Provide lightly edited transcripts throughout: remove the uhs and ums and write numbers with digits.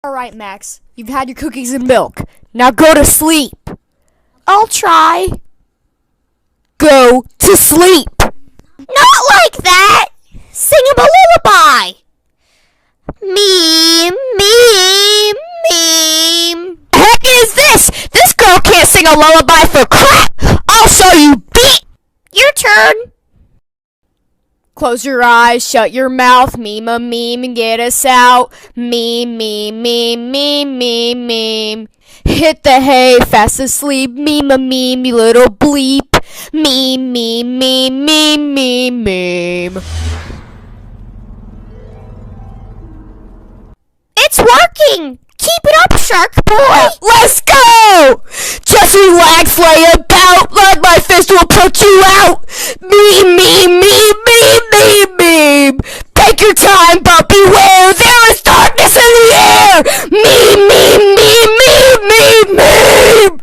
Alright, Max. You've had your cookies and milk. Now go to sleep. I'll try. Go to sleep. Not like that! Sing him a lullaby! Meme, meme, meme. Heck is this? This girl can't sing a lullaby for crap! I'll show you, beat! Your turn. Close your eyes, shut your mouth, meme a meme and get us out. Meme, meme, meme, meme, meme, meme. Hit the hay, fast asleep, meme a meme, you little bleep. Meme, meme, meme, meme, meme, meme. It's working! Keep it up, Shark Boy! Let's go! Just relax, lay about, like my fist will put you out. Meme, meme, meme, meme, meme, meme. Take your time, but beware, there is darkness in the air. Meme, meme, meme, meme, meme, meme.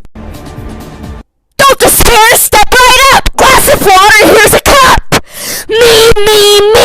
Don't despair, step right up. Glass of water, here's a cup. Meme, meme, meme.